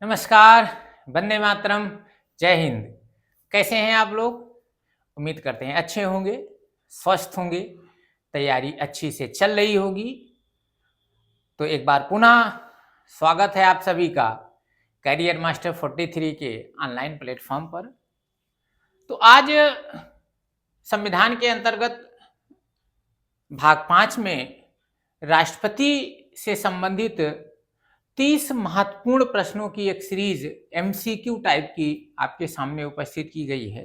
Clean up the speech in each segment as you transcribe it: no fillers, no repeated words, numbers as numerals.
नमस्कार, वंदे मातरम, जय हिंद। कैसे हैं आप लोग? उम्मीद करते हैं अच्छे होंगे, स्वस्थ होंगे, तैयारी अच्छी से चल रही होगी। तो एक बार पुनः स्वागत है आप सभी का करियर मास्टर 43 के ऑनलाइन प्लेटफॉर्म पर। तो आज संविधान के अंतर्गत भाग 5 में राष्ट्रपति से संबंधित 30 महत्वपूर्ण प्रश्नों की एक सीरीज एमसीक्यू टाइप की आपके सामने उपस्थित की गई है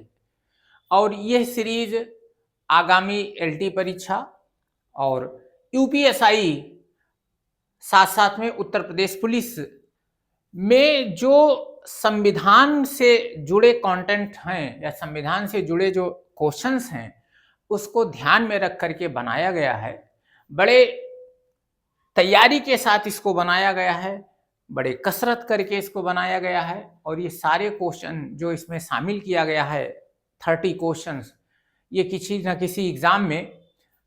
और यह सीरीज आगामी एलटी परीक्षा और यूपीएसआई साथ साथ में उत्तर प्रदेश पुलिस में जो संविधान से जुड़े कंटेंट हैं या संविधान से जुड़े जो क्वेश्चंस हैं उसको ध्यान में रख करके बनाया गया है। बड़े तैयारी के साथ इसको बनाया गया है, बड़े कसरत करके इसको बनाया गया है और ये सारे क्वेश्चन जो इसमें शामिल किया गया है 30 क्वेश्चंस, ये किसी न किसी एग्जाम में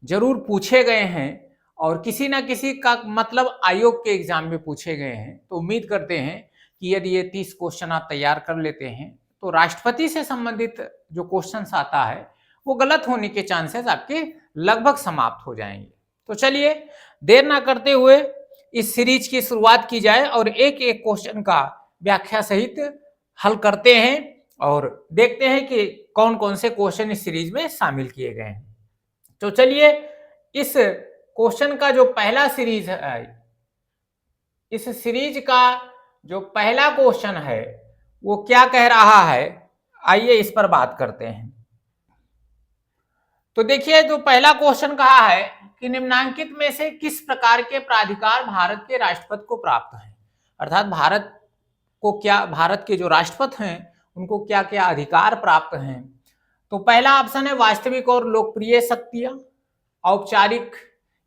जरूर पूछे गए हैं और किसी न किसी का मतलब आयोग के एग्जाम में पूछे गए हैं। तो उम्मीद करते हैं कि यदि ये 30 क्वेश्चन आप तैयार कर लेते हैं तो राष्ट्रपति से संबंधित जो क्वेश्चंस आता है वो गलत होने के चांसेस आपके लगभग समाप्त हो जाएंगे। तो चलिए देर ना करते हुए इस सीरीज की शुरुआत की जाए और एक एक क्वेश्चन का व्याख्या सहित हल करते हैं और देखते हैं कि कौन कौन से क्वेश्चन इस सीरीज में शामिल किए गए हैं। तो चलिए इस क्वेश्चन का जो पहला सीरीज है, इस सीरीज का जो पहला क्वेश्चन है वो क्या कह रहा है, आइए इस पर बात करते हैं। तो देखिए जो पहला क्वेश्चन कहा है कि निम्नांकित में से किस प्रकार के प्राधिकार भारत के राष्ट्रपति को प्राप्त हैं, अर्थात भारत के जो राष्ट्रपति हैं उनको क्या क्या अधिकार प्राप्त हैं। तो पहला ऑप्शन है वास्तविक और लोकप्रिय शक्तियां, औपचारिक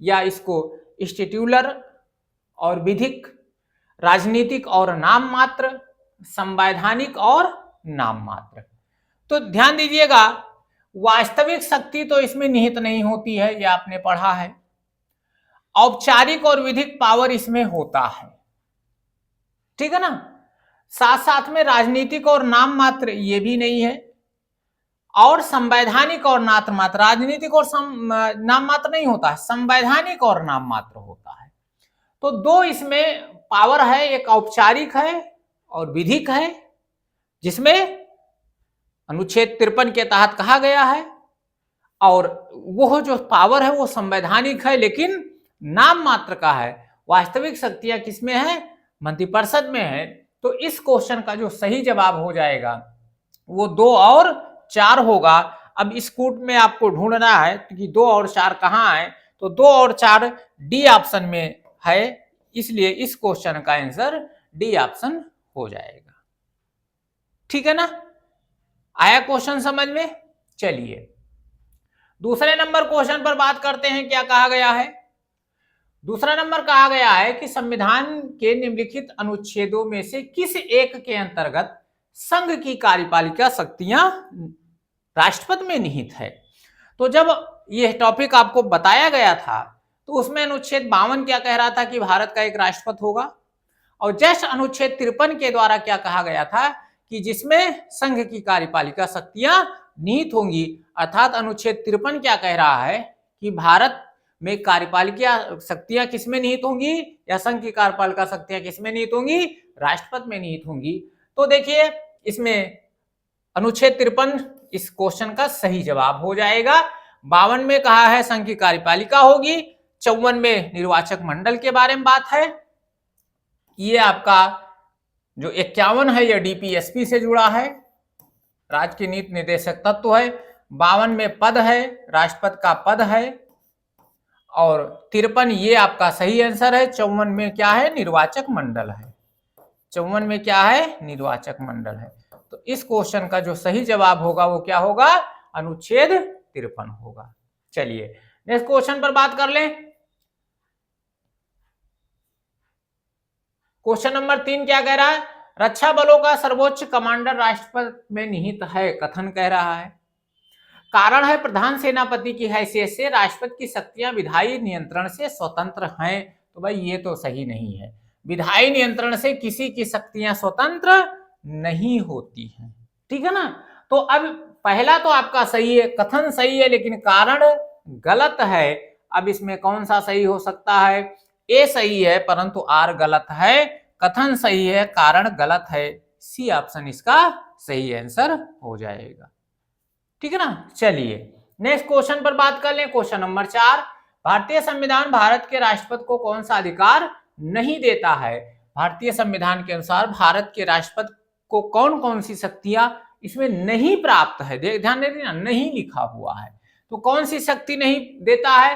या इसको इंस्टीट्यूलर और विधिक, राजनीतिक और नाम मात्र, संवैधानिक और नाम मात्र। तो ध्यान दीजिएगा वास्तविक शक्ति तो इसमें निहित नहीं होती है, यह आपने पढ़ा है। औपचारिक और विधिक पावर इसमें होता है, ठीक है ना। साथ साथ में राजनीतिक और नाम मात्र ये भी नहीं है और संवैधानिक और नाम मात्र, राजनीतिक और नाम मात्र नहीं होता है, संवैधानिक और नाम मात्र होता है। तो दो इसमें पावर है, एक औपचारिक है और विधिक है, जिसमें अनुच्छेद 53 के तहत कहा गया है, और वो जो पावर है वो संवैधानिक है लेकिन नाम मात्र का है। वास्तविक शक्तियां किसमें है? मंत्रिपरिषद में है। तो इस क्वेश्चन का जो सही जवाब हो जाएगा वो 2 और 4 होगा। अब इस कूट में आपको ढूंढना है कि 2 और 4 कहां है, तो 2 और 4 डी ऑप्शन में है, इसलिए इस क्वेश्चन का आंसर डी ऑप्शन हो जाएगा। ठीक है ना, आया क्वेश्चन समझ में। चलिए दूसरे नंबर क्वेश्चन पर बात करते हैं। क्या कहा गया है? दूसरा नंबर कहा गया है कि संविधान के निम्नलिखित अनुच्छेदों में से किस एक के अंतर्गत संघ की कार्यपालिका शक्तियां राष्ट्रपति में निहित है। तो जब यह टॉपिक आपको बताया गया था तो उसमें अनुच्छेद 52 क्या कह रहा था कि भारत का एक राष्ट्रपति होगा, और जस्ट अनुच्छेद 53 के द्वारा क्या कहा गया था कि जिसमें संघ की कार्यपालिका शक्तियां निहित होंगी। अर्थात अनुच्छेद 53 क्या कह रहा है कि भारत में कार्यपालिका शक्तियां किसमें निहित होंगी, या संघ की कार्यपालिका शक्तियां किसमें निहित होंगी? राष्ट्रपति में निहित होंगी। तो देखिए इसमें अनुच्छेद 53 इस क्वेश्चन का सही जवाब हो जाएगा। 52 में कहा है संघ की कार्यपालिका होगी, 54 में निर्वाचक मंडल के बारे में बात है, ये आपका जो 51 है यह डीपीएसपी से जुड़ा है, राज्य के नीति निर्देशक तत्व है। 52 में पद है, राष्ट्रपति का पद है, और 53 ये आपका सही आंसर है। 54 में क्या है? निर्वाचक मंडल है। 54 में क्या है? निर्वाचक मंडल है। तो इस क्वेश्चन का जो सही जवाब होगा वो क्या होगा? अनुच्छेद 53 होगा। चलिए नेक्स्ट क्वेश्चन पर बात कर लें। क्वेश्चन नंबर 3 क्या कह रहा है? रक्षा बलों का सर्वोच्च कमांडर राष्ट्रपति में निहित है, कथन कह रहा है। कारण है प्रधान सेनापति की हैसियत से राष्ट्रपति की शक्तियां विधायी नियंत्रण से स्वतंत्र हैं। तो भाई ये तो सही नहीं है। विधायी नियंत्रण से किसी की शक्तियां स्वतंत्र नहीं होती हैं। ठीक है ना। तो अब पहला तो आपका सही है, कथन सही है लेकिन कारण गलत है। अब इसमें कौन सा सही हो सकता है? ए सही है परंतु आर गलत है, कथन सही है कारण गलत है। सी ऑप्शन इसका सही आंसर हो जाएगा। ठीक है ना। चलिए नेक्स्ट क्वेश्चन पर बात कर लें। क्वेश्चन नंबर 4, भारतीय संविधान भारत के राष्ट्रपति को कौन सा अधिकार नहीं देता है? भारतीय संविधान के अनुसार भारत के राष्ट्रपति को कौन कौन सी शक्तियां इसमें नहीं प्राप्त है? ध्यान दे देना, नहीं लिखा हुआ है। तो कौन सी शक्ति नहीं देता है?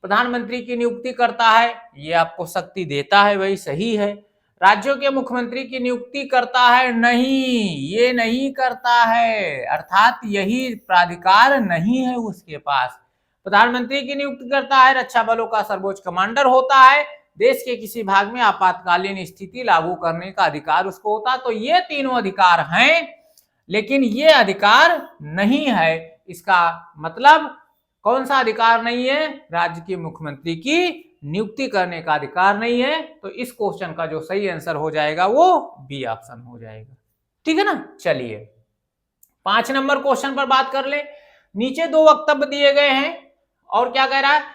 प्रधानमंत्री की नियुक्ति करता है, ये आपको शक्ति देता है, वही सही है। राज्यों के मुख्यमंत्री की नियुक्ति करता है, नहीं, ये नहीं करता है, अर्थात यही प्राधिकार नहीं है उसके पास। प्रधानमंत्री की नियुक्ति करता है, रक्षा बलों का सर्वोच्च कमांडर होता है, देश के किसी भाग में आपातकालीन स्थिति लागू करने का अधिकार उसको होता है। तो ये तीनों अधिकार हैं लेकिन ये अधिकार नहीं है। इसका मतलब कौन सा अधिकार नहीं है? राज्य के मुख्यमंत्री की नियुक्ति करने का अधिकार नहीं है। तो इस क्वेश्चन का जो सही आंसर हो जाएगा वो बी ऑप्शन हो जाएगा। ठीक है ना। चलिए 5 नंबर क्वेश्चन पर बात कर ले। नीचे 2 वक्तव्य दिए गए हैं और क्या कह रहा है?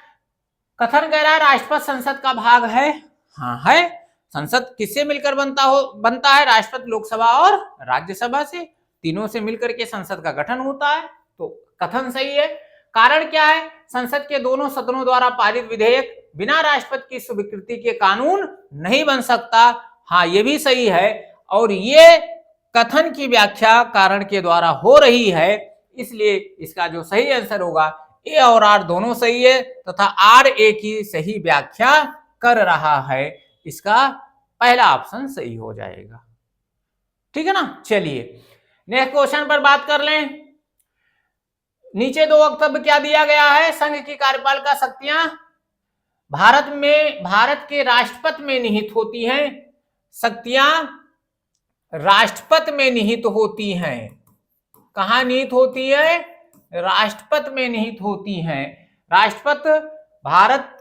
कथन कह रहा है राष्ट्रपति संसद का भाग है। हाँ है। संसद किससे मिलकर बनता है? राष्ट्रपति, लोकसभा और राज्यसभा से, तीनों से मिलकर के संसद का गठन होता है। तो कथन सही है। कारण क्या है? संसद के दोनों सदनों द्वारा पारित विधेयक बिना राष्ट्रपति की स्वीकृति के कानून नहीं बन सकता। हाँ ये भी सही है। और ये कथन की व्याख्या कारण के द्वारा हो रही है, इसलिए इसका जो सही आंसर होगा ए और आर दोनों सही है तथा आर ए की सही व्याख्या कर रहा है। इसका पहला ऑप्शन सही हो जाएगा। ठीक है ना। चलिए नेक्स्ट क्वेश्चन पर बात कर लें। नीचे 2 वक्तव्य क्या दिया गया है? संघ की कार्यपालिका शक्तियां भारत के राष्ट्रपति में निहित होती हैं। शक्तियां राष्ट्रपति में निहित होती हैं। कहां निहित होती है? राष्ट्रपति में निहित होती हैं। राष्ट्रपति भारत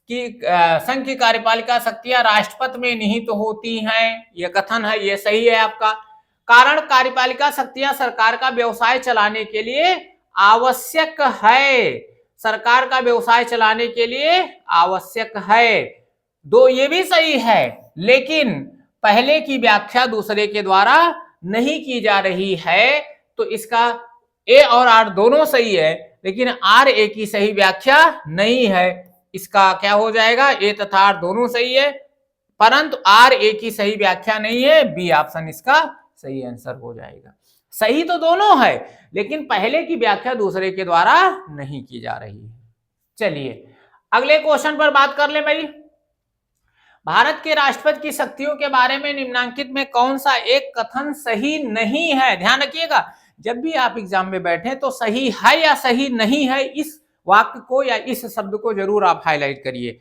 की संघ की कार्यपालिका शक्तियां राष्ट्रपति में निहित होती हैं, यह कथन है, यह सही है आपका। कारण कार्यपालिका शक्तियां सरकार का व्यवसाय चलाने के लिए आवश्यक है। सरकार का व्यवसाय चलाने के लिए आवश्यक है। 2 ये भी सही है लेकिन पहले की व्याख्या दूसरे के द्वारा नहीं की जा रही है। तो इसका ए और आर दोनों सही है लेकिन आर ए की सही व्याख्या नहीं है। इसका क्या हो जाएगा? ए तथा आर दोनों सही है परंतु आर ए की सही व्याख्या नहीं है। बी ऑप्शन इसका सही आंसर हो जाएगा। सही तो दोनों है लेकिन पहले की व्याख्या दूसरे के द्वारा नहीं की जा रही है। चलिए अगले क्वेश्चन पर बात कर ले भाई। भारत के राष्ट्रपति की शक्तियों के बारे में निम्नांकित में कौन सा एक कथन सही नहीं है? ध्यान रखिएगा, जब भी आप एग्जाम में बैठे तो सही है या सही नहीं है इस वाक्य को या इस शब्द को जरूर आप हाईलाइट करिए।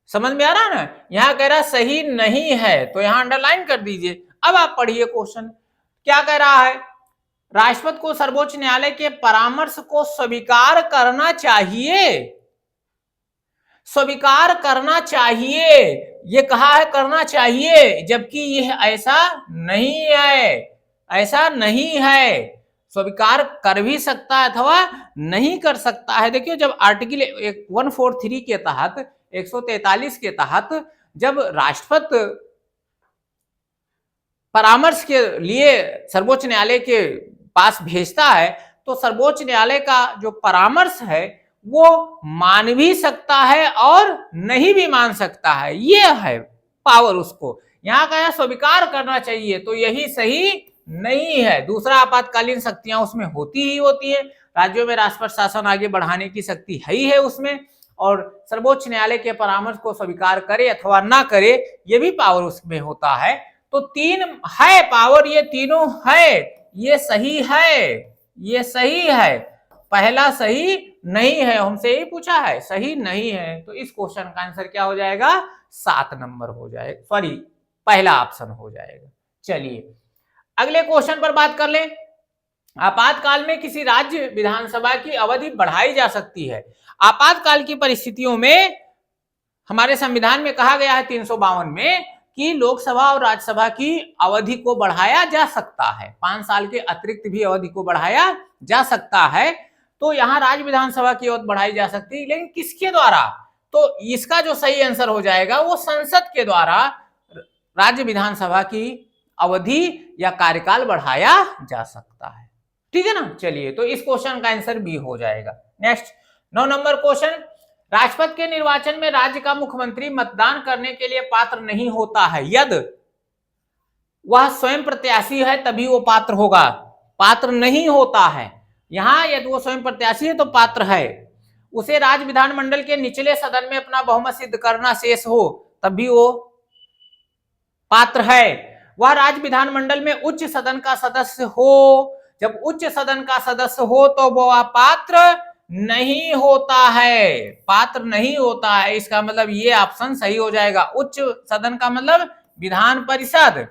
समझ में आ रहा है ना? यहां कह रहा सही नहीं है तो यहां अंडरलाइन कर दीजिए। अब आप पढ़िए क्वेश्चन क्या कह रहा है? राष्ट्रपति को सर्वोच्च न्यायालय के परामर्श को स्वीकार करना चाहिए। स्वीकार करना चाहिए, ये कहा है करना चाहिए, जबकि यह ऐसा नहीं है, ऐसा नहीं है। स्वीकार कर भी सकता है अथवा नहीं कर सकता है। देखिए जब आर्टिकल 143 के तहत 143 के तहत जब राष्ट्रपति परामर्श के लिए सर्वोच्च न्यायालय के पास भेजता है तो सर्वोच्च न्यायालय का जो परामर्श है वो मान भी सकता है और नहीं भी मान सकता है। ये है पावर उसको। यहाँ का स्वीकार करना चाहिए तो यही सही नहीं है। दूसरा आपातकालीन शक्तियां उसमें होती ही होती है। राज्यों में राष्ट्रपति शासन आगे बढ़ाने की शक्ति ही है उसमें, और सर्वोच्च न्यायालय के परामर्श को स्वीकार करे अथवा ना करे ये भी पावर उसमें होता है। तो 3 है पावर, ये तीनों है, ये सही है, ये सही है। पहला सही नहीं है, हमसे यही पूछा है, सही नहीं है। तो इस क्वेश्चन का आंसर क्या हो जाएगा? 7 नंबर हो जाएगा, सॉरी पहला ऑप्शन हो जाएगा। चलिए अगले क्वेश्चन पर बात कर लें। आपातकाल में किसी राज्य विधानसभा की अवधि बढ़ाई जा सकती है। आपातकाल की परिस्थितियों में हमारे संविधान में कहा गया है 352 में कि लोकसभा और राज्यसभा की अवधि को बढ़ाया जा सकता है, 5 साल के अतिरिक्त भी अवधि को बढ़ाया जा सकता है। तो यहाँ राज्य विधानसभा की अवधि बढ़ाई जा सकती है, लेकिन किसके द्वारा? तो इसका जो सही आंसर हो जाएगा वो संसद के द्वारा राज्य विधानसभा की अवधि या कार्यकाल बढ़ाया जा सकता है। ठीक है ना। चलिए, तो इस क्वेश्चन का आंसर बी हो जाएगा। नेक्स्ट 9 नंबर क्वेश्चन, राष्ट्रपति के निर्वाचन में राज्य का मुख्यमंत्री मतदान करने के लिए पात्र नहीं होता है यदि वह स्वयं प्रत्याशी है, तभी वो पात्र होगा। पात्र नहीं होता है, यहां यदि वो स्वयं प्रत्याशी है तो पात्र है। उसे राज्य विधानमंडल के निचले सदन में अपना बहुमत सिद्ध करना शेष हो, तभी वो पात्र है। वह राज्य विधानमंडल में उच्च सदन का सदस्य हो। जब उच्च सदन का सदस्य हो तो वह पात्र नहीं होता है, पात्र नहीं होता है। इसका मतलब ये ऑप्शन सही हो जाएगा। उच्च सदन का मतलब विधान परिषद,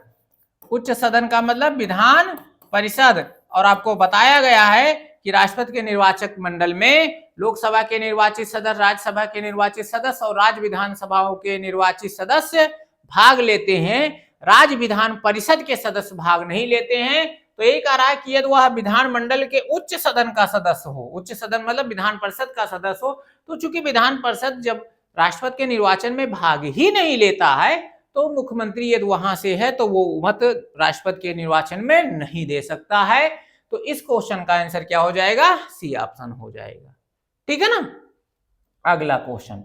उच्च सदन का मतलब विधान परिषद। और आपको बताया गया है कि राष्ट्रपति के निर्वाचक मंडल में लोकसभा के निर्वाचित सदस्य, राज्यसभा के निर्वाचित सदस्य और राज्य विधानसभाओं के निर्वाचित सदस्य भाग लेते हैं। राज्य विधान परिषद के सदस्य भाग नहीं लेते हैं। तो यही कह रहा है कि यदि वह विधानमंडल के उच्च सदन का सदस्य हो, उच्च सदन मतलब विधान परिषद का सदस्य हो, तो चूंकि विधान परिषद जब राष्ट्रपति के निर्वाचन में भाग ही नहीं लेता है, तो मुख्यमंत्री यदि वहां से है तो वो मत राष्ट्रपति के निर्वाचन में नहीं दे सकता है। तो इस क्वेश्चन का आंसर क्या हो जाएगा? सी ऑप्शन हो जाएगा। ठीक है ना। अगला क्वेश्चन,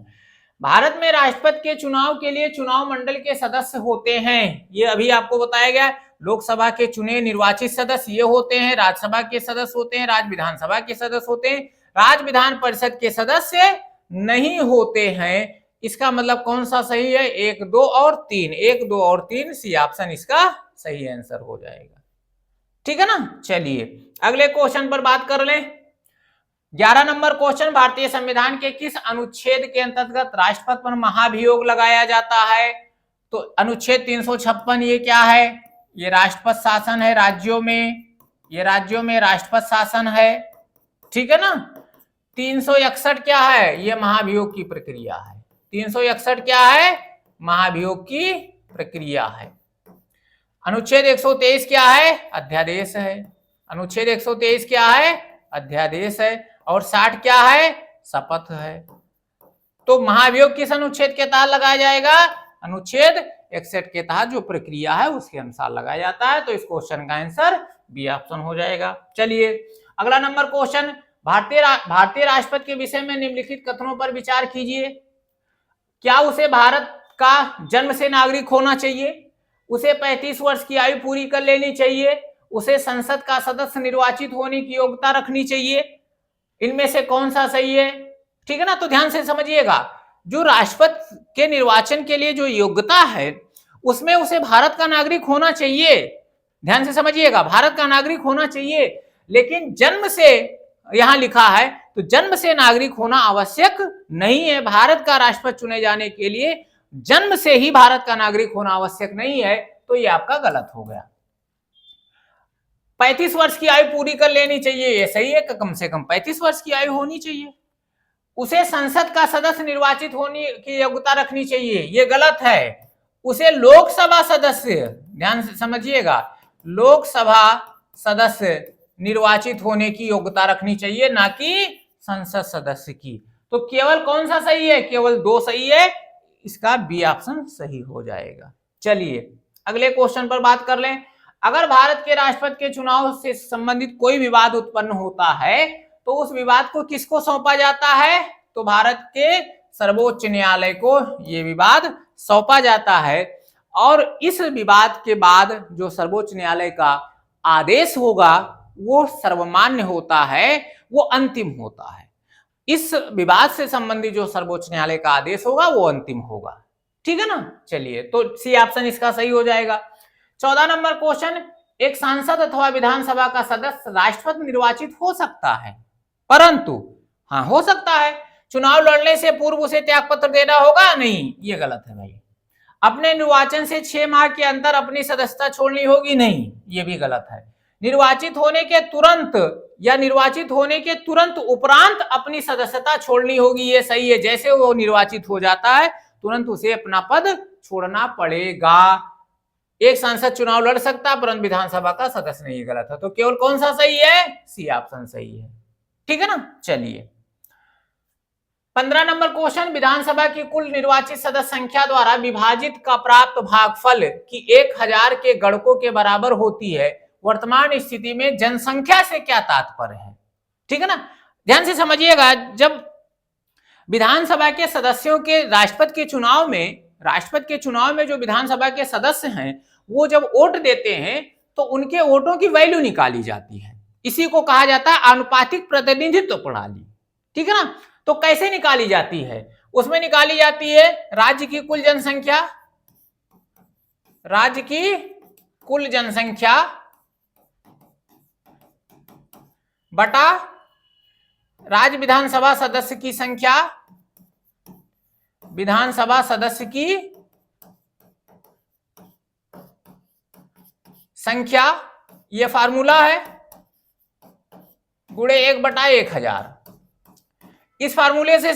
भारत में राष्ट्रपति के चुनाव के लिए चुनाव मंडल के सदस्य होते हैं। ये अभी आपको बताया गया, लोकसभा के चुने निर्वाचित सदस्य ये होते हैं, राज्यसभा के सदस्य होते हैं, राज्य विधानसभा के सदस्य होते हैं, राज्य विधान परिषद के सदस्य नहीं होते हैं। इसका मतलब कौन सा सही है? 1, 2 और 3, 1, 2 और 3, सी ऑप्शन इसका सही आंसर हो जाएगा। ठीक है ना। चलिए अगले क्वेश्चन पर बात कर लें। 11 नंबर क्वेश्चन, भारतीय संविधान के किस अनुच्छेद के अंतर्गत राष्ट्रपति पर महाभियोग लगाया जाता है? तो अनुच्छेद 356 ये क्या है? ये राष्ट्रपति शासन है राज्यों में, ये राज्यों में राष्ट्रपति शासन है। ठीक है ना। 361 क्या है? ये महाभियोग की प्रक्रिया है। 361 क्या है? महाभियोग की प्रक्रिया है। अनुच्छेद 123 क्या है? अध्यादेश है। अनुच्छेद 123 क्या है? अध्यादेश है। और 60 क्या है? शपथ है। तो महाभियोग किस अनुच्छेद के तहत लगाया जाएगा? अनुच्छेद 61 के तहत जो प्रक्रिया है उसके अनुसार लगाया जाता है। तो इस क्वेश्चन का आंसर बी ऑप्शन हो जाएगा। चलिए अगला नंबर क्वेश्चन, भारतीय राष्ट्रपति के विषय में निम्नलिखित कथनों पर विचार कीजिए। क्या उसे भारत का जन्म से नागरिक होना चाहिए? उसे 35 वर्ष की आयु पूरी कर लेनी चाहिए? उसे संसद का सदस्य निर्वाचित होने की योग्यता रखनी चाहिए? इनमें से कौन सा सही है? ठीक है ना। तो ध्यान से समझिएगा, जो राष्ट्रपति के निर्वाचन के लिए जो योग्यता है उसमें उसे भारत का नागरिक होना चाहिए। ध्यान से समझिएगा, भारत का नागरिक होना चाहिए। लेकिन जन्म से यहां लिखा है तो जन्म से नागरिक होना आवश्यक नहीं है। भारत का राष्ट्रपति चुने जाने के लिए जन्म से ही भारत का नागरिक होना आवश्यक नहीं है। तो ये आपका गलत हो गया। 35 वर्ष की आयु पूरी कर लेनी चाहिए, ये सही है। कम से कम 35 वर्ष की आयु होनी चाहिए। उसे संसद का सदस्य निर्वाचित होने की योग्यता रखनी चाहिए, ये गलत है। उसे लोकसभा सदस्य, ध्यान से समझिएगा, लोकसभा सदस्य निर्वाचित होने की योग्यता रखनी चाहिए, ना कि संसद सदस्य की। तो केवल कौन सा सही है? केवल 2 सही है। इसका बी ऑप्शन सही हो जाएगा। चलिए अगले क्वेश्चन पर बात कर लें। अगर भारत के राष्ट्रपति के चुनाव से संबंधित कोई विवाद उत्पन्न होता है तो उस विवाद को किसको सौंपा जाता है? तो भारत के सर्वोच्च न्यायालय को यह विवाद सौंपा जाता है। और इस विवाद के बाद जो सर्वोच्च न्यायालय का आदेश होगा वो सर्वमान्य होता है, वो अंतिम होता है। इस विवाद से संबंधित जो सर्वोच्च न्यायालय का आदेश होगा वो अंतिम होगा। ठीक है ना। चलिए तो सी ऑप्शन इसका सही हो जाएगा। 14 नंबर क्वेश्चन, एक सांसद अथवा विधानसभा का सदस्य राष्ट्रपति निर्वाचित हो सकता है, परंतु हाँ हो सकता है, चुनाव लड़ने से पूर्व उसे त्यागपत्र देना होगा? नहीं, ये गलत है भाई। अपने निर्वाचन से 6 माह के अंदर अपनी सदस्यता छोड़नी होगी? नहीं, ये भी गलत है। निर्वाचित होने के तुरंत या निर्वाचित होने के तुरंत उपरांत अपनी सदस्यता छोड़नी होगी, ये सही है। जैसे वो निर्वाचित हो जाता है तुरंत उसे अपना पद छोड़ना पड़ेगा। एक सांसद चुनाव लड़ सकता है परंतु विधानसभा का सदस्य नहीं, गलत है। तो केवल कौन सा सही है? सी ऑप्शन सही है। ठीक है ना। चलिए 15 नंबर क्वेश्चन, विधानसभा की कुल निर्वाचित सदस्य संख्या द्वारा विभाजित का प्राप्त भागफल की 1000 के गणकों के बराबर होती है, वर्तमान स्थिति में जनसंख्या से क्या तात्पर्य है? ठीक है ना, ध्यान से समझिएगा। जब विधानसभा के सदस्यों के राष्ट्रपति के चुनाव में जो विधानसभा के सदस्य हैं वो जब वोट देते हैं तो उनके वोटों की वैल्यू निकाली जाती है। इसी को कहा जाता है आनुपातिक प्रतिनिधित्व प्रणाली। ठीक है ना। तो कैसे निकाली जाती है? उसमें निकाली जाती है राज्य की कुल जनसंख्या बटा राज्य विधानसभा सदस्य की संख्या, ये फार्मूला है, गुणे 1/1000। इस फार्मूले से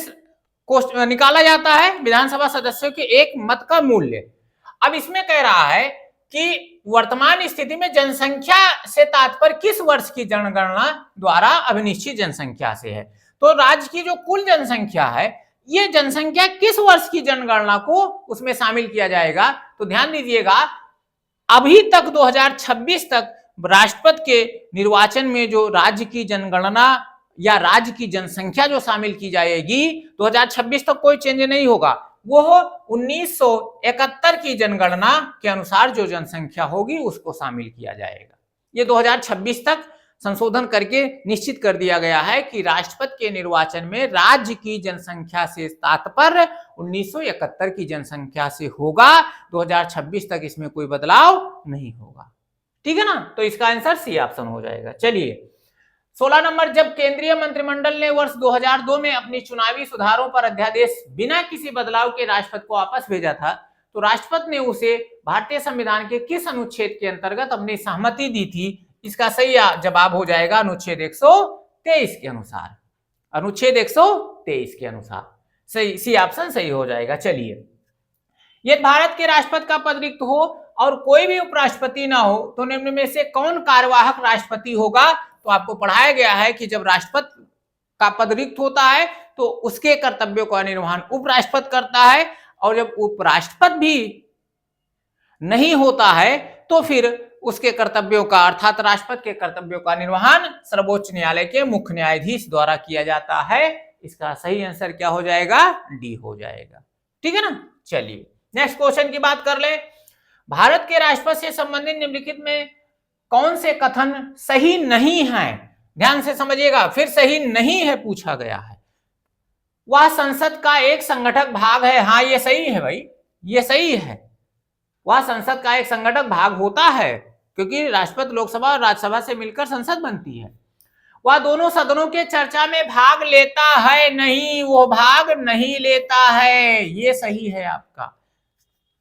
निकाला जाता है विधानसभा सदस्यों के एक मत का मूल्य। अब इसमें कह रहा है कि वर्तमान स्थिति में जनसंख्या से तात्पर्य किस वर्ष की जनगणना द्वारा अभिनिश्चित जनसंख्या से है। तो राज्य की जो कुल जनसंख्या है, ये जनसंख्या किस वर्ष की जनगणना को उसमें शामिल किया जाएगा। तो ध्यान दीजिएगा, अभी तक 2026 तक राष्ट्रपति के निर्वाचन में जो राज्य की जनगणना या राज्य की जनसंख्या जो शामिल की जाएगी, 2026 तक कोई चेंज नहीं होगा। वो 1971 की जनगणना के अनुसार जो जनसंख्या होगी उसको शामिल किया जाएगा। ये 2026 तक संशोधन करके निश्चित कर दिया गया है कि राष्ट्रपति के निर्वाचन में राज्य की जनसंख्या से तात्पर्य 1971 की जनसंख्या से होगा। 2026 तक इसमें कोई बदलाव नहीं होगा। ठीक है ना। तो इसका आंसर सी ऑप्शन हो जाएगा। चलिए 16 नंबर, जब केंद्रीय मंत्रिमंडल ने वर्ष 2002 में अपनी चुनावी सुधारों पर अध्यादेश बिना किसी बदलाव के राष्ट्रपति को वापस भेजा था, तो राष्ट्रपति ने उसे भारतीय संविधान के किस अनुच्छेद के अंतर्गत अपनी सहमति दी थी? इसका सही जवाब हो जाएगा अनुच्छेद 123 के अनुसार। अनुच्छेद 123 के अनुसार सही, सी ऑप्शन सही हो जाएगा। चलिए, यदि भारत के राष्ट्रपति का पद रिक्त हो और कोई भी उपराष्ट्रपति ना हो तो निम्न में से कौन कार्यवाहक राष्ट्रपति होगा? तो आपको पढ़ाया गया है कि जब राष्ट्रपति का पद रिक्त होता है तो उसके कर्तव्यों का निर्वहन उपराष्ट्रपति करता है, और जब उपराष्ट्रपति भी नहीं होता है तो फिर उसके कर्तव्यों का, अर्थात राष्ट्रपति के कर्तव्यों का निर्वहन सर्वोच्च न्यायालय के मुख्य न्यायाधीश द्वारा किया जाता है। इसका सही आंसर क्या हो जाएगा? डी हो जाएगा। ठीक है ना। चलिए नेक्स्ट क्वेश्चन की बात कर ले। भारत के राष्ट्रपति से संबंधित निम्नलिखित में कौन से कथन सही नहीं है? ध्यान से समझिएगा, फिर सही नहीं है पूछा गया है। वह संसद का एक संगठक भाग है। हाँ ये सही है भाई, ये सही है। वह संसद का एक संगठक भाग होता है क्योंकि राष्ट्रपति लोकसभा और राज्यसभा से मिलकर संसद बनती है। वह दोनों सदनों के चर्चा में भाग लेता है? नहीं, वो भाग नहीं लेता है। ये सही है आपका।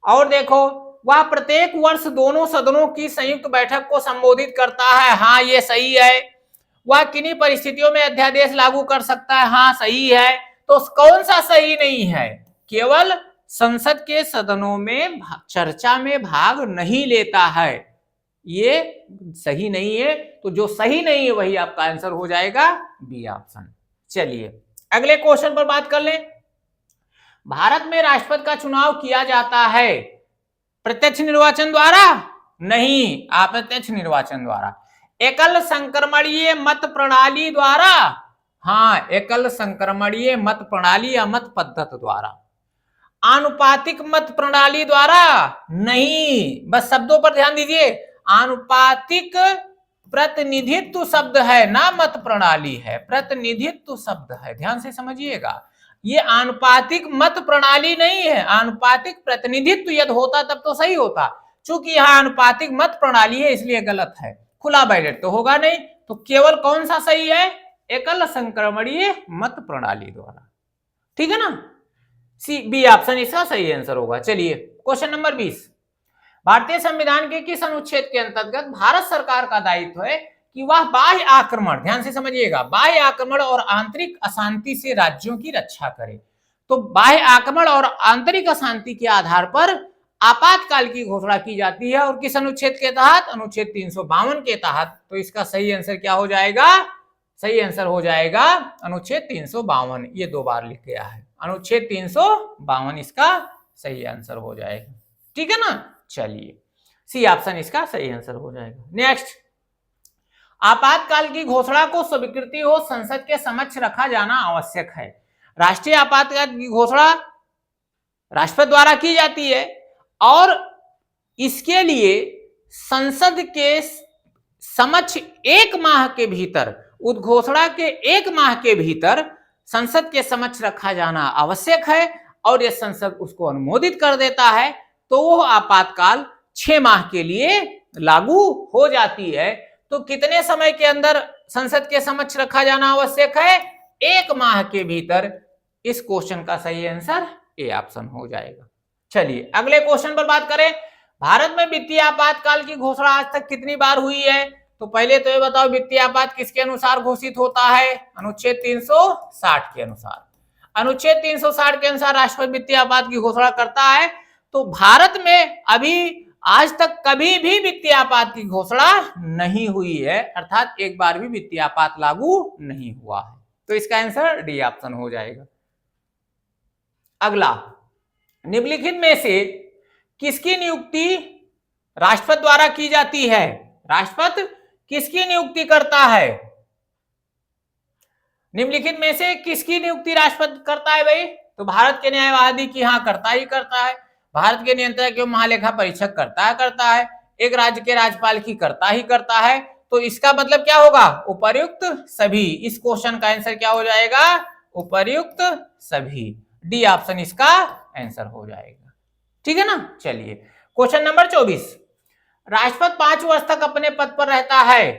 और देखो, वह प्रत्येक वर्ष दोनों सदनों की संयुक्त बैठक को संबोधित करता है। हाँ ये सही है। वह किन्हीं परिस्थितियों में अध्यादेश लागू कर सकता है। हाँ सही है। तो कौन सा सही नहीं है? केवल संसद के सदनों में चर्चा में भाग नहीं लेता है, ये सही नहीं है। तो जो सही नहीं है वही आपका आंसर हो जाएगा बी ऑप्शन। चलिए अगले क्वेश्चन पर बात कर लें। भारत में राष्ट्रपति का चुनाव किया जाता है प्रत्यक्ष निर्वाचन द्वारा? नहीं, अप्रत्यक्ष निर्वाचन द्वारा। एकल संक्रमणीय मत प्रणाली द्वारा? हाँ, एकल संक्रमणीय मत प्रणाली या मत पद्धति द्वारा। आनुपातिक मत प्रणाली द्वारा? नहीं, बस शब्दों पर ध्यान दीजिए। आनुपातिक प्रतिनिधित्व शब्द है ना, मत प्रणाली है, प्रतिनिधित्व शब्द है, ध्यान से समझिएगा। ये आनुपातिक मत प्रणाली नहीं है, आनुपातिक प्रतिनिधित्व यदि होता तब तो सही होता। चूंकि यहाँ आनुपातिक मत प्रणाली है इसलिए गलत है। खुला बैलेट तो होगा नहीं। तो केवल कौन सा सही है? एकल संक्रमणीय मत प्रणाली द्वारा। ठीक है ना। सी बी ऑप्शन इसका सही आंसर होगा। चलिए क्वेश्चन नंबर 20। भारतीय संविधान के किस अनुच्छेद के अंतर्गत भारत सरकार का दायित्व है कि वह बाह्य आक्रमण, ध्यान से समझिएगा, बाह्य आक्रमण और आंतरिक अशांति से राज्यों की रक्षा करे। तो बाह्य आक्रमण और आंतरिक अशांति के आधार पर आपातकाल की घोषणा की जाती है और किस अनुच्छेद के तहत? अनुच्छेद 352 के तहत। तो इसका सही आंसर क्या हो जाएगा? सही आंसर हो जाएगा अनुच्छेद 352। ये 2 बार लिख गया है, अनुच्छेद 352 इसका सही आंसर हो जाएगा। ठीक है ना? चलिए, सी ऑप्शन इसका सही आंसर हो जाएगा। नेक्स्ट, आपातकाल की घोषणा को स्वीकृति हो संसद के समक्ष रखा जाना आवश्यक है। राष्ट्रीय आपातकाल की घोषणा राष्ट्रपति द्वारा की जाती है और इसके लिए संसद के समक्ष 1 माह के भीतर, उद्घोषणा के 1 माह के भीतर संसद के समक्ष रखा जाना आवश्यक है और यह संसद उसको अनुमोदित कर देता है तो वो आपातकाल 6 माह के लिए लागू हो जाती है। तो कितने समय के अंदर संसद के समक्ष रखा जाना आवश्यक है? 1 माह के भीतर। इस क्वेश्चन का सही आंसर ए ऑप्शन हो जाएगा। चलिए अगले क्वेश्चन पर बात करें। भारत में वित्तीय आपातकाल की घोषणा आज तक कितनी बार हुई है? तो पहले तो ये बताओ, वित्तीय आपात किसके अनुसार घोषित होता है? अनुच्छेद 360 के अनुसार। अनुच्छेद 360 के अनुसार राष्ट्रपति वित्तीय आपात की घोषणा करता है। तो भारत में अभी आज तक कभी भी वित्तीय आपात की घोषणा नहीं हुई है, अर्थात एक बार भी वित्तीय आपात लागू नहीं हुआ है। तो इसका आंसर डी ऑप्शन हो जाएगा। अगला, निम्नलिखित में से किसकी नियुक्ति राष्ट्रपति द्वारा की जाती है? राष्ट्रपति किसकी नियुक्ति करता है? निम्नलिखित में से किसकी नियुक्ति राष्ट्रपति करता है भाई? तो भारत के न्यायवादी की हाँ करता ही करता है, भारत के नियंत्रक एवं महालेखा परीक्षक करता है, एक राज्य के राज्यपाल की करता ही करता है। तो इसका मतलब क्या होगा? उपर्युक्त सभी। इस क्वेश्चन का आंसर क्या हो जाएगा? उपर्युक्त सभी। डी ऑप्शन इसका आंसर हो जाएगा। ठीक है ना? चलिए क्वेश्चन नंबर 24, राष्ट्रपति 5 वर्ष तक अपने पद पर रहता है।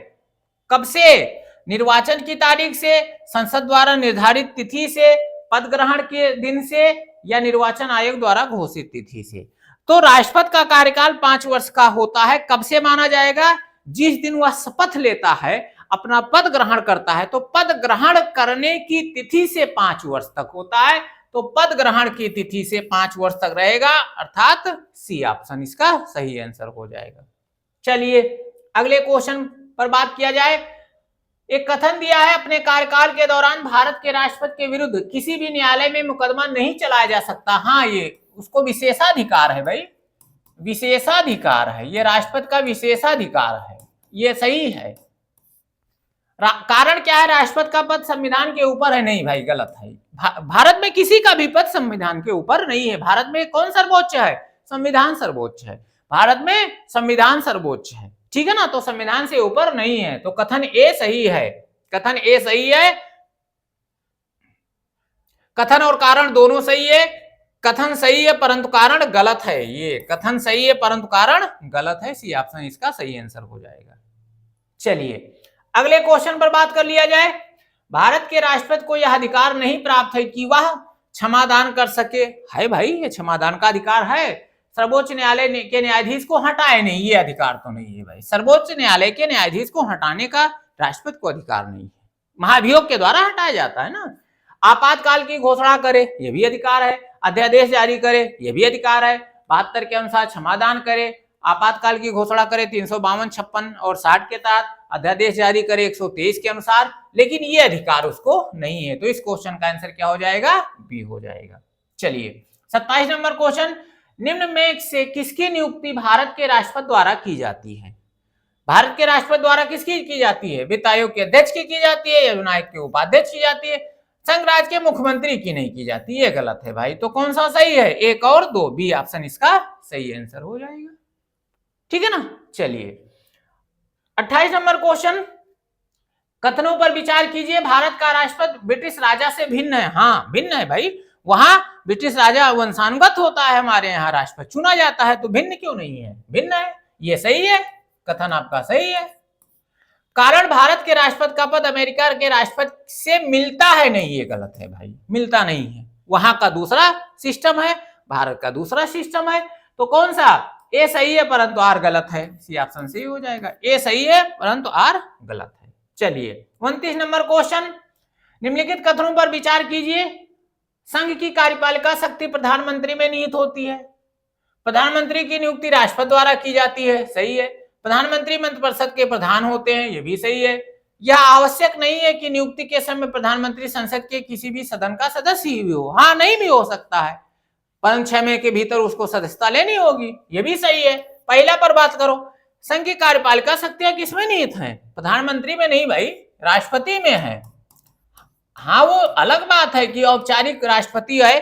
कब से? निर्वाचन की तारीख से, संसद द्वारा निर्धारित तिथि से, पद ग्रहण के दिन से या निर्वाचन आयोग द्वारा घोषित तिथि से। तो राष्ट्रपति का कार्यकाल 5 वर्ष का होता है। कब से माना जाएगा? जिस दिन वह शपथ लेता है, अपना पद ग्रहण करता है। तो पद ग्रहण करने की तिथि से 5 वर्ष तक होता है। तो पद ग्रहण की तिथि से 5 वर्ष तक रहेगा, अर्थात सी ऑप्शन इसका सही आंसर हो जाएगा। चलिए अगले क्वेश्चन पर बात किया जाए। एक कथन दिया है, अपने कार्यकाल के दौरान भारत के राष्ट्रपति के विरुद्ध किसी भी न्यायालय में मुकदमा नहीं चलाया जा सकता। हाँ, ये उसको विशेषाधिकार है भाई, विशेषाधिकार है, ये राष्ट्रपति का विशेषाधिकार है, ये सही है। कारण क्या है? राष्ट्रपति का पद संविधान के ऊपर है। नहीं भाई, गलत है। भारत में किसी का भी पद संविधान के ऊपर नहीं है। भारत में कौन सर्वोच्च है? संविधान सर्वोच्च है। भारत में संविधान सर्वोच्च है। ठीक है ना? तो संविधान से ऊपर नहीं है। तो कथन ए सही है, कथन ए सही है। कथन और कारण दोनों सही है। कथन सही है परंतु कारण गलत है। ये कथन सही है परंतु कारण गलत है। सी ऑप्शन इसका सही आंसर हो जाएगा। चलिए अगले क्वेश्चन पर बात कर लिया जाए। भारत के राष्ट्रपति को यह अधिकार नहीं प्राप्त है कि वह क्षमादान कर सके। है भाई, ये क्षमादान का अधिकार है। सर्वोच्च न्यायालय के न्यायाधीश को हटाए नहीं, ये अधिकार तो नहीं है भाई। सर्वोच्च न्यायालय के न्यायाधीश को हटाने का राष्ट्रपति को अधिकार नहीं है, महाभियोग के द्वारा हटाया जाता है ना। आपातकाल की घोषणा करे, ये भी अधिकार है। अध्यादेश जारी करे, ये भी अधिकार है। 72 के अनुसार क्षमादान करे, आपातकाल की घोषणा करे 352, 56 और 60 के तहत, अध्यादेश जारी करे 123 के अनुसार, लेकिन ये अधिकार उसको नहीं है। तो इस क्वेश्चन का आंसर क्या हो जाएगा? बी हो जाएगा। चलिए 27 नंबर क्वेश्चन, निम्न में से किसकी नियुक्ति भारत के राष्ट्रपति द्वारा की जाती है? भारत के राष्ट्रपति द्वारा किसकी की जाती है? वित्त आयोग के अध्यक्ष की जाती है या विनायक के उपाध्यक्ष की जाती है? संघ राज्य के मुख्यमंत्री की नहीं की जाती। ये गलत है भाई। तो कौन सा सही है? 1 और 2, बी ऑप्शन इसका सही आंसर हो जाएगा। ठीक है ना? चलिए 28 नंबर क्वेश्चन, कथनों पर विचार कीजिए। भारत का राष्ट्रपति ब्रिटिश राजा से भिन्न है। हाँ भिन्न है भाई, वहां ब्रिटिश राजा वंशानुगत होता है, हमारे यहाँ राष्ट्रपति चुना जाता है। तो भिन्न क्यों नहीं है? भिन्न है, ये सही है, कथन आपका सही है। कारण भारत के राष्ट्रपति का पद अमेरिका के राष्ट्रपति से मिलता है नहीं, ये गलत है भाई, मिलता नहीं है। वहां का दूसरा सिस्टम है, भारत का दूसरा सिस्टम है। तो कौन सा? ए सही है परंतु आर गलत है। सी ऑप्शन सही हो जाएगा। ए सही है परंतु आर गलत है। चलिए 29 नंबर क्वेश्चन, निम्नलिखित कथनों पर विचार कीजिए। संघ की कार्यपालिका शक्ति प्रधानमंत्री में निहित होती है। प्रधानमंत्री की नियुक्ति राष्ट्रपति द्वारा की जाती है, सही है। प्रधानमंत्री मंत्रिपरिषद के प्रधान होते हैं, ये भी सही है। यह आवश्यक नहीं है कि नियुक्ति के समय प्रधानमंत्री संसद के किसी भी सदन का सदस्य ही हो, हाँ नहीं भी हो सकता है, 5-6 महीने के भीतर उसको सदस्यता लेनी होगी, ये भी सही है। पहला पर बात करो, संघ की कार्यपालिका शक्तियां किसमें निहित हैं? प्रधानमंत्री में नहीं भाई, राष्ट्रपति में है। हाँ वो अलग बात है कि औपचारिक राष्ट्रपति है,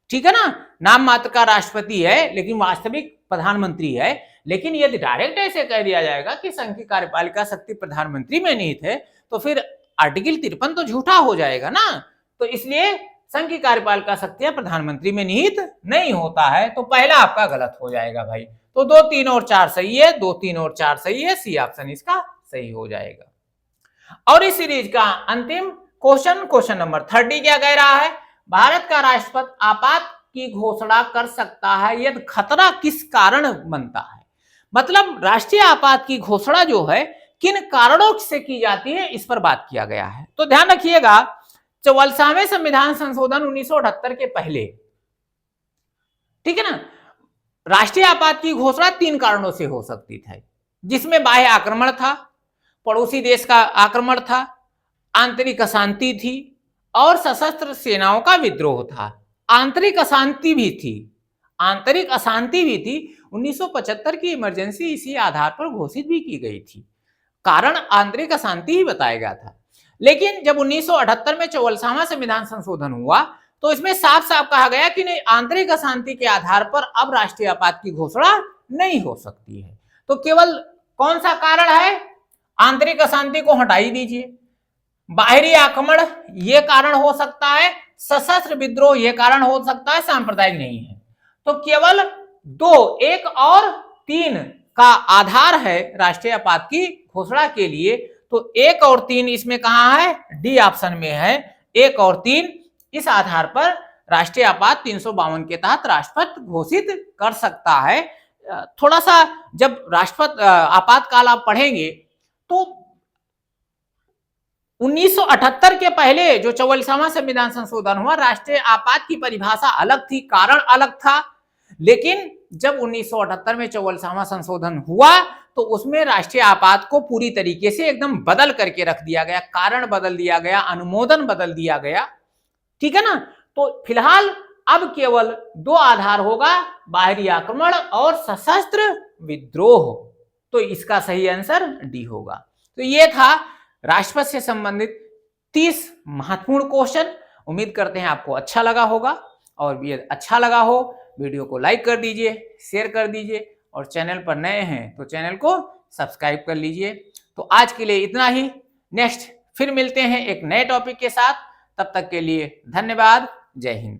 ठीक है ना, नाम मात्र का राष्ट्रपति है लेकिन वास्तविक प्रधानमंत्री है। लेकिन यदि डायरेक्ट ऐसे कह दिया जाएगा कि संघ की कार्यपालिका शक्ति प्रधानमंत्री में निहित है तो फिर आर्टिकल 53 तो झूठा हो जाएगा ना। तो इसलिए संघ की कार्यपालिका शक्तियां प्रधानमंत्री में निहित नहीं होता है, तो पहला आपका गलत हो जाएगा भाई। तो 2, 3 और 4 सही है, 2, 3 और 4 सही है, सी ऑप्शन इसका सही हो जाएगा। और इस सीरीज का अंतिम क्वेश्चन नंबर 30 क्या कह रहा है? भारत का राष्ट्रपति आपात की घोषणा कर सकता है यदि खतरा किस कारण बनता है। मतलब राष्ट्रीय आपात की घोषणा जो है किन कारणों से की जाती है, इस पर बात किया गया है। तो ध्यान रखिएगा, 44वें संविधान संशोधन 1978 के पहले, ठीक है ना, राष्ट्रीय आपात की घोषणा 3 कारणों से हो सकती थी, जिसमें बाह्य आक्रमण था, पड़ोसी देश का आक्रमण था, आंतरिक अशांति थी और सशस्त्र सेनाओं का विद्रोह था। आंतरिक अशांति भी थी, 1975 की इमरजेंसी इसी आधार पर घोषित भी की गई थी। कारण आंतरिक अशांति ही बताया गया था। लेकिन जब 1978 में 44वां संविधान संशोधन हुआ तो इसमें साफ साफ कहा गया कि नहीं, आंतरिक अशांति के आधार पर अब राष्ट्रीय आपात की घोषणा नहीं हो सकती है। तो केवल कौन सा कारण है? आंतरिक अशांति को हटा ही दीजिए। बाहरी आक्रमण ये कारण हो सकता है, सशस्त्र विद्रोह ये कारण हो सकता है, सांप्रदायिक नहीं है। तो केवल 2, 1 और 3 का आधार है राष्ट्रीय आपात की घोषणा के लिए। तो 1 और 3 इसमें कहां है? डी ऑप्शन में है। 1 और 3 इस आधार पर राष्ट्रीय आपात 352 के तहत राष्ट्रपति घोषित कर सकता है। थोड़ा सा जब राष्ट्रपति आपातकाल आप पढ़ेंगे तो 1978 के पहले जो 44वां संविधान संशोधन हुआ, राष्ट्रीय आपात की परिभाषा अलग थी, कारण अलग था। लेकिन जब 1978 में 44वां संशोधन हुआ तो उसमें राष्ट्रीय आपात को पूरी तरीके से एकदम बदल करके रख दिया गया, कारण बदल दिया गया, अनुमोदन बदल दिया गया, ठीक है ना। तो फिलहाल अब केवल 2 आधार होगा, बाहरी आक्रमण और सशस्त्र विद्रोह। तो इसका सही आंसर डी होगा। तो ये था राष्ट्रपति से संबंधित 30 महत्वपूर्ण क्वेश्चन। उम्मीद करते हैं आपको अच्छा लगा होगा, और ये अच्छा लगा हो वीडियो को लाइक कर दीजिए, शेयर कर दीजिए, और चैनल पर नए हैं तो चैनल को सब्सक्राइब कर लीजिए। तो आज के लिए इतना ही, नेक्स्ट फिर मिलते हैं एक नए टॉपिक के साथ। तब तक के लिए धन्यवाद, जय हिंद।